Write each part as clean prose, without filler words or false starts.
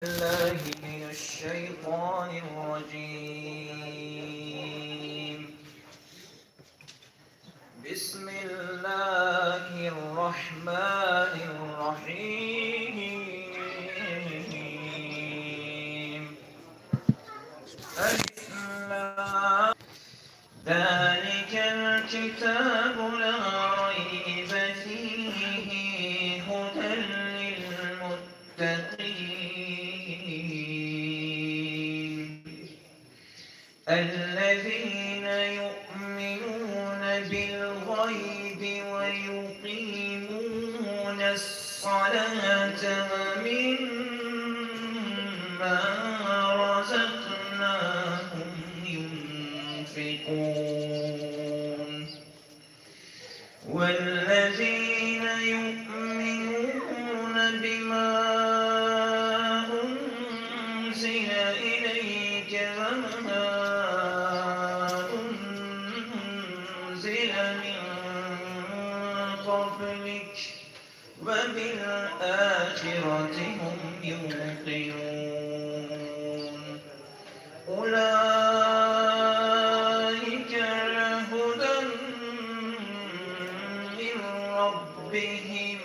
الله من الشيطان الرجيم. بسم الله الرحمن الرحيم. ألف لام. ذلك الكتاب لا ريب فيه هدى للمتقين الذين يؤمنون بالغيب ويقيمون الصلاة ومما رزقناهم ينفقون والذين يؤمنون بما أنزل إليك وما أنزل من قبلك وبالآخرة هم يوقنون أولئك على هدى من ربهم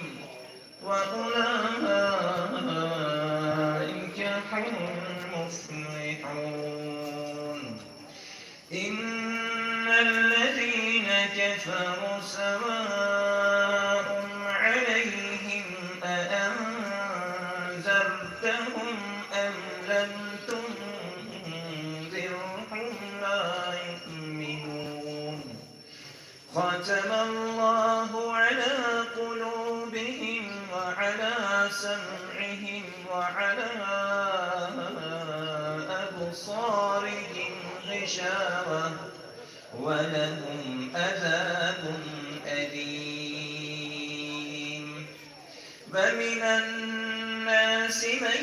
وأولئك هم المفلحون. إن الذين كفروا سواء عليهم أأنذرتهم أم لم تنذرهم لا يؤمنون. ختم الله على قلوبهم وعلى سمعهم وعلى أبصارهم غشاوة ولهم عذاب أليم. ومن الناس من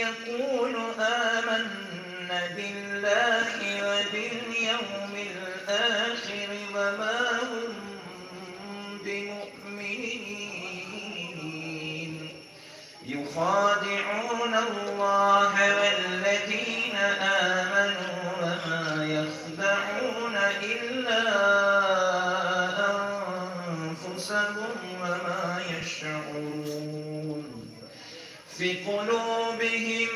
يقول آمنا بالله وباليوم الآخر وما هم بمؤمنين يخادعون الله والذين آمنوا وما يخدعون إلا أنفسهم وما يشعرون. في قلوبهم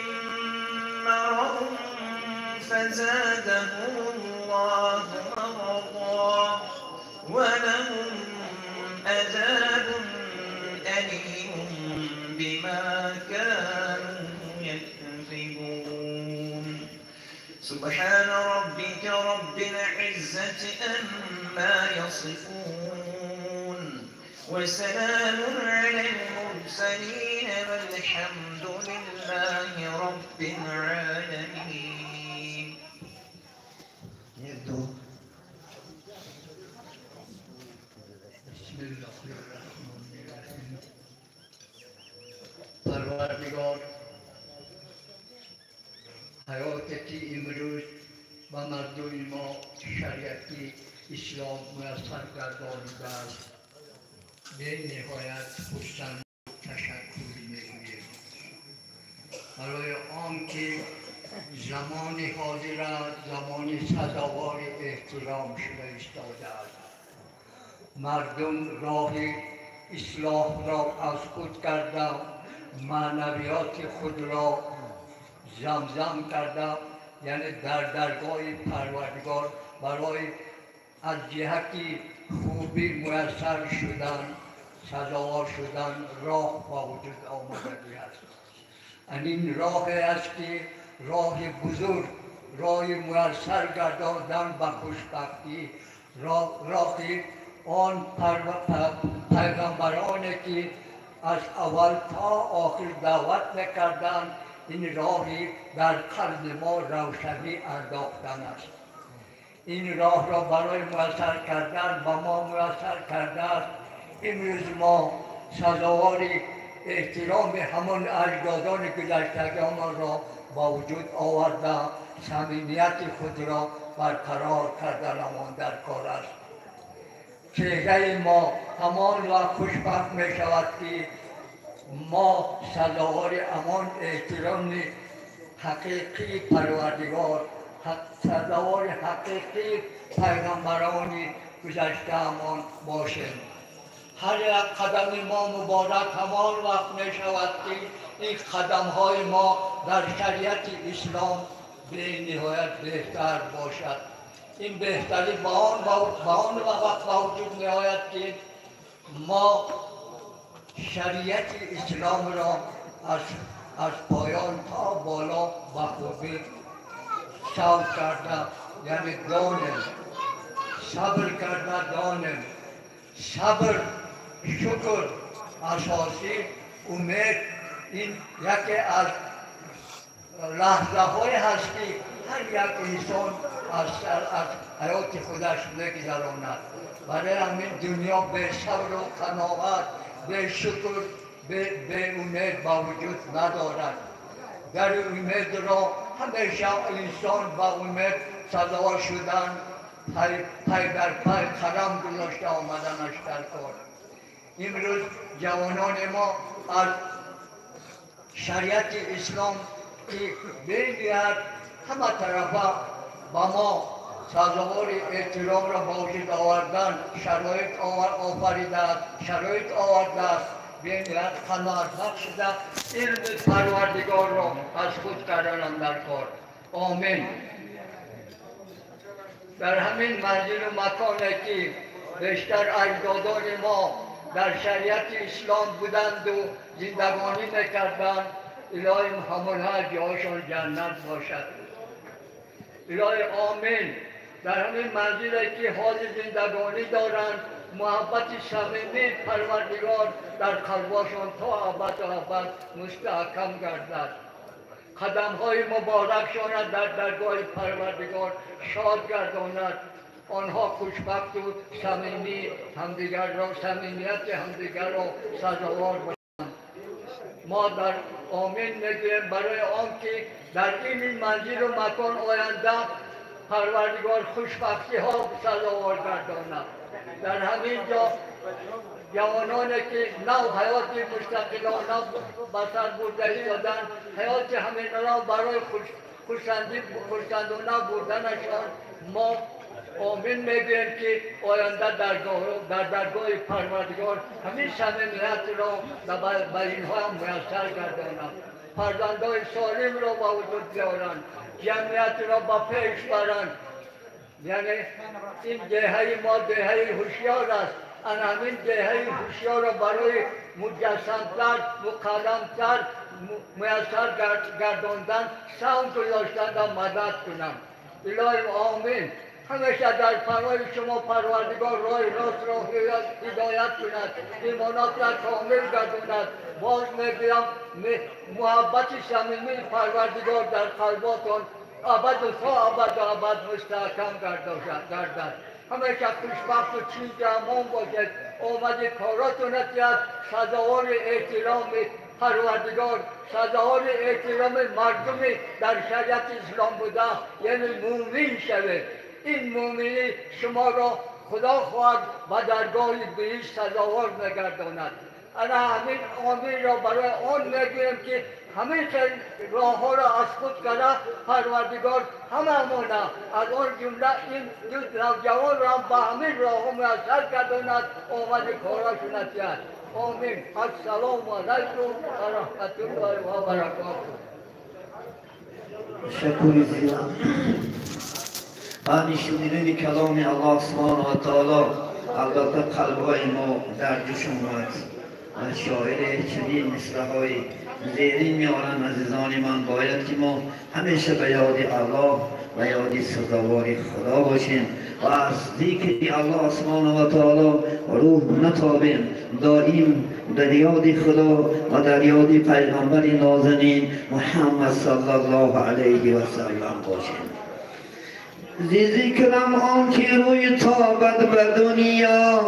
مرض فزادهم الله مرضا ولهم عذاب أليم بما كانوا يكذبون. سبحان ربك رب العزة عما يصفون وسلام على المرسلين والحمد لله رب العالمين. بسم الله الرحمن الرحیم. پروردگار حیاتی امروز و مردم ما شریعتی اسلام میسر گردانیده است. به نهایت خرسند تشکر میگوییم برای آنکه زمان حاضر زمان سزاوار احترام شده ایستاده است. مردم راه اصلاح را از خود کرده، معنویات خود را زمزم کرده، یعنی در درگاه پروردگار برای از جهت خوبی میسر شدن، سزاوار شدن راه با وجود آمده است. این راه است که راه بزرگ، راه میسر گرداندن به خوشبختی، راه آن پیغمبرانی که از اول تا آخر دعوت نکردند. این راهی در قلب ما روشنی انداختن است. این راه را برای میسر کردن و ما میسر کرده است. امروز ما سزاوار احترام همان اجدادان گذشتگان را با وجود آورده، صمیمیت خود را برقرار کردنمان در کار است. چهره ما همان وقت خوشبخت می شود که ما سزاوار امان احترام حقیقی پروردگار، سزاوار حقیقی پیغمبران گذشته امان باشیم. هر یک قدم ما مبارک همان وقت می شود که این قدم های ما در شریعت اسلام به نهایت بهتر باشد. این بهتری به آن وقت وجود می آید که ما شریعت اسلام را از پایان تا بالا به خوبی سود کرده، یعنی دانیم، صبر کرده دانیم. صبر، شکر، اساسی، امید، این یکی از لحظه های هست که هر یک انسان از حیات خودش میگذراند. برای همین دنیا به صبر و قناعت، به شکر، به امید با وجود ندارد. در امید را همیشه انسان با امید سزاوار شدن، پای در پای قدم گذاشته آمدنش در کار. امروز جوانان ما از شریعت اسلام که بینیت همه طرفه با ما سزاوار احترام را با وجود آوردن، شرایط آورده است، بینیت قناعت بخشیده علم پروردگار را از خود کردن در کار. آمین. در همین منزل و مکانی که بیشتر اجدادان ما در شریعت اسلام بودند و زندگانی میکردند، الهی همونها جایشان جنت باشد. الهی آمین. در همین منزلی که حال زندگانی دارند، محبت صمیمی پروردگار در قلبشان تا ابد و ابد مستحکم گردد. قدم های مبارکشان در درگاه پروردگار شاد گرداند. آنها خوشبخت و صمیمی همدیگر را، صمیمیت همدیگر را سزاوار باشند. ما در آمین میگوییم برای آنکه در این منزل و مکان آینده پروردگار خوشبختی ها سزاوار گرداند. در همین جا جوانانی که نو حیات مستقلانه بسر برده ایستادند، حیات همین را برای خوشخندانه بردنشان ما آمین میگوییم که آینده در درگاه پروردگار همین صمیمیت را به اینها هم میسر گردانند. فرزندان سالم را به وجود بیارند، جمعیت را به پیش برند. یعنی این دهه ما دهه هوشیار است. همین دهه هوشیار را برای مجسم‌تر، مقدم‌تر میسر گرداندن، سهم گذاشتن و مدد کنم. الهی آمین. همیشه در پناه شما پروردگار راه راست را هدایت کند، ایمانات را کامل گرداند. باز میگویم محبت صمیمی پروردگار در قلباتان ابد و تا ابد و ابد مستحکم گردد. همیشه خوشبخت و چیز امان باشد. آمد کاراتون است سزاوار احترام پروردگار، سزاوار احترام مردمی در شریعت اسلام بوده، یعنی مومن شوید. این مومنی شما را خدا خواهد و درگاه بهشت سزاوار میگرداند. انا همین آمین را برای آن میگویم که همین راه ها را از خود کرده پروردگار همه از آن جمله این دو نوجوان را به همین راه ها میسر گرداند، آمد کاراشون است. آمین. السلام علیکم و رحمت الله و برکاته. شکر زیاد. بعد شنیدن کلام الله سبحانه و تعالی البته قلب‌های ما در جوش آمد و شاعر چنین مصرع‌های زیرین می‌آورند. عزیزان من باید که ما همیشه به یاد الله و یاد سزاوار خدا باشیم و از ذکر الله سبحانه و تعالی روح نتابیم، دائم در یاد خدا و در یاد پیغمبر نازنین محمد صلی الله علیه و سلم باشیم. ذکرم آن که روی تابد به دنیا،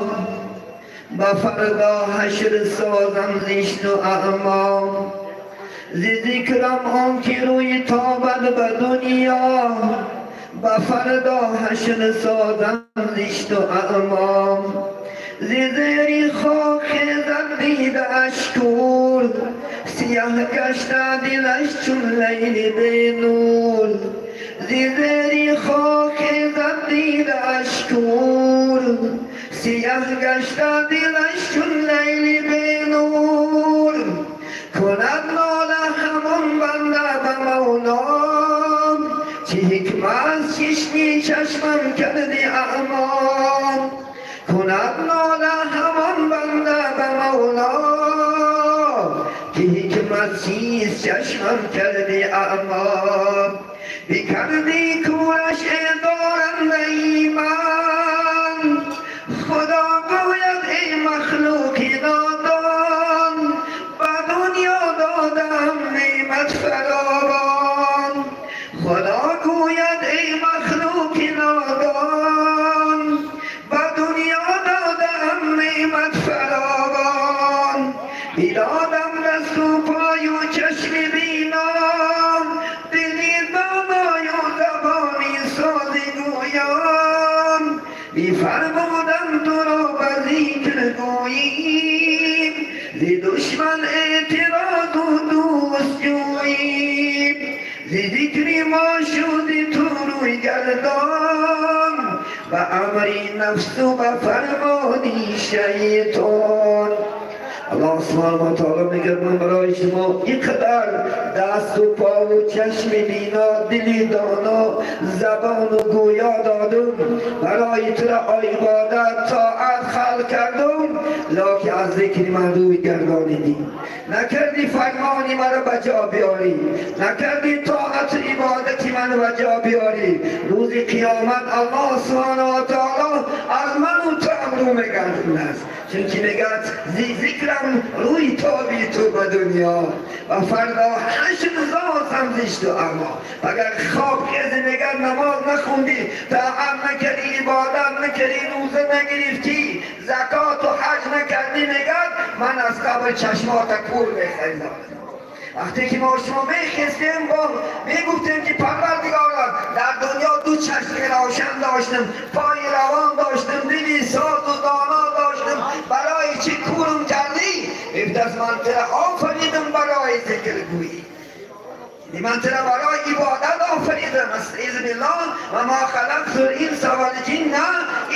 به فردا حشر سازم زشت و اعمال. ذکرم آن که روی تابد به دنیا، به فردا حشر سازم زشت و اعمال. زیزری خاک زدید اشکور سیاه گشته دلش چون لیل به نور زیزری خاک زدید اشکور سیاه گشته دلش چون لیل به نور کند ناله همان بنده به مولام چه حکمت چشمی چشمم کرده اعمام کند ناله همان بنده به مولا که حکمت چیست چشمم کرده اعمام بکردی کورش دارنده ایمان خدا گوید ای مخلوقی نادان به دنیا دادم نعمت فراوان خدا گوید ای مخلوقی نادان به دنیا دادم نعمت فراوان بیدادم دست و پای و چشم بینام دلی دانای و زبانی سازی گویم بیفرمودم تو را به ذکر گوییم ز دشمن اعتراض و دوست جوییم ز ذکر ما شدی تو روی گردان و امری نفس و به فرمانی شیطان الله سبحانه و تعالی میگه من برای شما اینقدر دست و پا و چشم بینا دلی دانا زبان و گویا دادم برای تو را عبادت طاعت خلق کردم لکه از ذکر من روی گردانیدی نکردی فرمانی مرا به جا بیاری نکردی طاعت عبادتی من به جا بیاری روز قیامت الله سبحانه و تعالی از من و تو هم رو میگردون است چون که میگد ذکرم روی تابی تو به دنیا و فردا 8000 هم زشت و اما اگر خواب کسی میگد نماز نخوندی طاعت نکردی عبادت نکردی روزه نگرفتی زکات و حج نکردی میگد من از قبل چشمات کور میخریدم وقتی که ما شما میخستیم با میگفتیم که پروردگارا در دنیا دو چشم روشن داشتم پای روان داشتم دلی ساز و دانا داشتم برای چی کورم کردی؟ ابتاز من ترا آفریدم برای ذکر گویی من ترا برای عبادت آفریدم استعیذ بالله و ما خلقت الانس والجن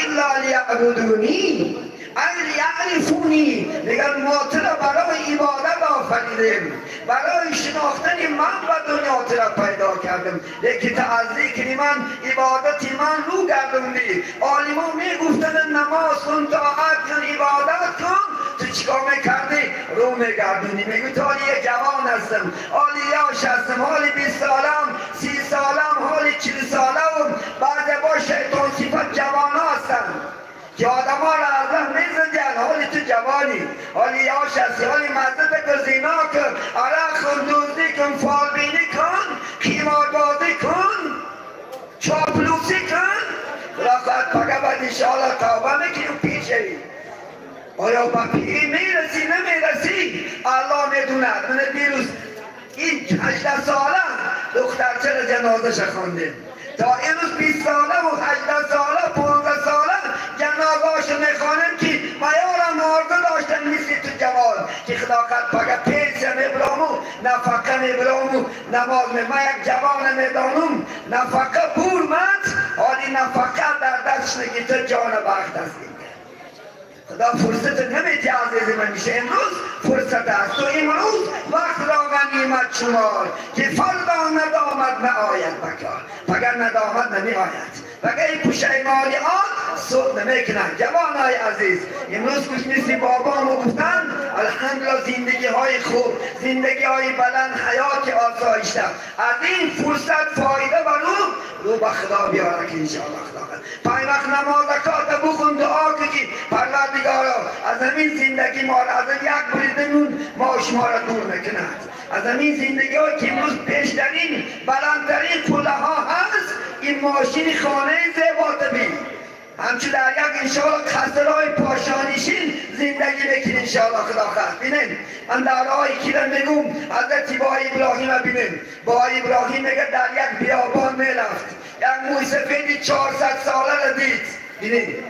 الا لیعبدونی ای یعرفونی میگن ما ترا برای عبادت آفریدیم برای شناختن من به دنیا ترا پیدا کردم لیکن تا از ذکر من عبادتی من رو گردوندی عالمان میگفتن نماز کن طاعت کن عبادت کن تو چیکار میکردی رو میگردونی میگو تا یک جوان هستم حالی یاش هستم حالی 20 سالم 30 سالم حالی 40 سالم بعد با شیطان صفت جوان هستم که آدم ها را از ره میزدن حالی تو جوانی حالی یاش هستی حالی مزدت که زینا کن عرق کن دزدی کن فالبینی کن قیماربازی کن چاپلوسی کن خداخواهد پگه باید انشاءالله توبه میکنیم پیشی آیا با پیری میرسی نمیرسی الله میدوند من دیروز این 18 ساله دخترچه را جنازش خوندیم تا امروز 20 ساله و 18 ساله 15 ساله جنازه‌اش میخوانیم که میارم آرزو داشتن مثل تو جوان که خداخواهد پگه پیسه میبرامو نفقه میبرامو نماز من یک جوان میدانم نفقه بورمت حالی نفقه در دستش نگیته جان بخت است خدا فرصت نمیده عزیز من میشه امروز فرصت است تو امروز وقت را غنیمت شمار که فردا ندامت نآید بکار مگر ندامت نمی آید مگر این پشیمانی آن صد نمیکنن جوانای عزیز امروز کش مثل بابامو گفتن الحمدلله زندگی های خوب زندگی های بلند حیات آسایشته از این فرصت فایده رو به خدا بیاره که انشاءالله خدا پای وقت نماز زکات بخون دعا که پروردگارا از همین زندگی ما را از یک بریدمون ما شما را دور نکند از همین زندگی ها که امروز پیشترین بلندترین پله ها هست این ماشین خانه زیبا بین همچون در یک انشاءالله خسرهای پاشانیشین زندگی بکن انشاءالله خدا خواهد بینیم من در آقای کیرم میگم حضرت با ابراهیم بینیم با ابراهیم میگه در یک بیابان میرفت یک موی سفیدی 400 ساله را دید بینیم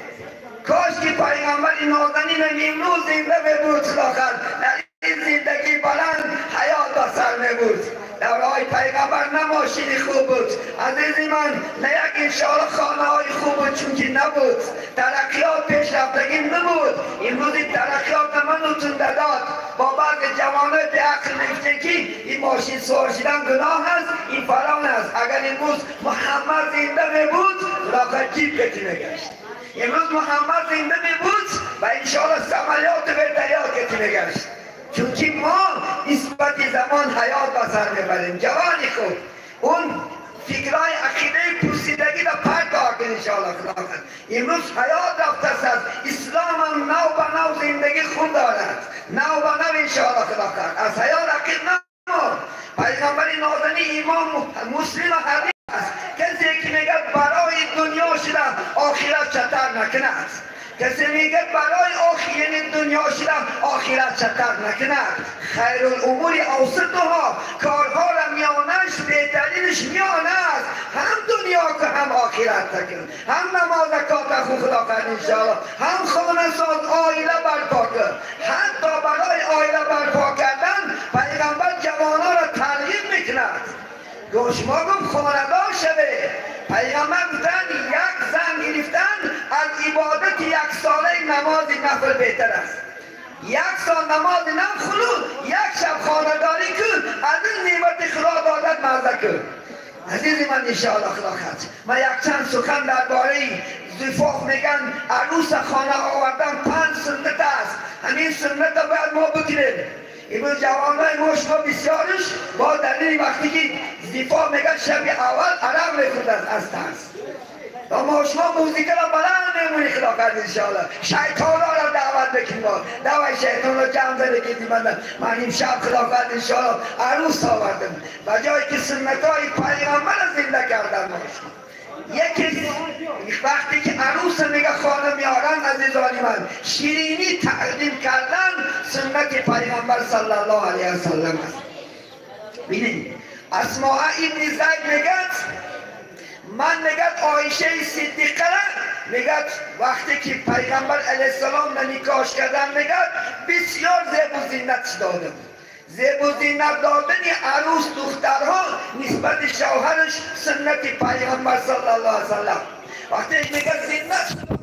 کاش که پیغمبر نازنین امروز زنده بود خداوند، در این زندگی بلند حیات به سر میبرد. دورهای پیغمبر نه ماشین خوب بود عزیزی من، نه یک انشاءالله خانه های خوب بود، چون که نبود ترقیات پیشرفتگی نبود. امروز این ترقیات من نتون داد با بعض جوانای به عقل نفته که این ماشین سوار شدن گناه است، این فران است. اگر امروز محمد زنده میبود لاغت جیب کتی میگشت. امروز محمد زنده میبود و انشاءالله سمالیات به دریا کتی میگشت. چونکه ما نسبت زمان حیات به سر میبریم. جوانی خود اون فکرهای عقیده پوسیدگی را پرت آکن انشاءالله خداوند. امروز حیات رفته است، اسلام هم نو به نو زندگی خود دارد، نو به نو انشاءالله خداوند. از حیات عقید نمون. پیغمبر نازنین امام مسلم حدیث است، کسی که میگه برای دنیا شدم آخرت چطر نکند، کسی میگه برای آخرین دنیا شدم آخرت چطر نکند. خیر الامور اوسطها، کارها را میانش بهترینش میانه است. هم دنیا که هم آخرت تکن، هم نماز زکات خود خدا کرد انشاءالله، هم خانه ساز آیله برپا کرد. حتی برای آیله برپا کردن پیغمبر جوانان را ترغیب میکند. گوش ما گفت خاندار شده. پیغمبر گفتن یک زن گرفتن از عبادت یک ساله نماز نفل بهتر است. یک سال نماز نفل یک شب خانداری کن، از این نعمت خدا دادت مزه کن. عزیزی من انشاءالله خدا خد من یک چند سخن درباره زفاف میگن عروس خانه آوردن 5 سنت است. همین سنت را باید ما بکنیم. امروز جوانای ما شما بسیارش با دلیل وقتی که زفاف میگن شب اول عرق میخوردن از ترس. و ما شما موزیک را بلند میمونی خدا کرد انشاءالله. شیطان را دعوت بکنیم، دعوت شیطان را جمع زده که من این شب خدا کرد انشاءالله عروس آوردم و جایی که سنت های پیغمبر زنده کردن ما شما. یکی وقتی که عروس میگه خانه میارن عزیزانی من شیرینی تقدیم کردن سنت پیغمبر صلی الله علیه وسلم است. ببینید اسماء ابن زید میگد من میگد عایشه صدیقه میگد وقتی که پیغمبر علیه السلام نکاح کردن میگد بسیار زیب و زینت دادم. زیب و زینت دادن عروس دخترها نسبت شوهرش سنت پیغمبر صلی الله علیه وسلم. وقتی میگه زینت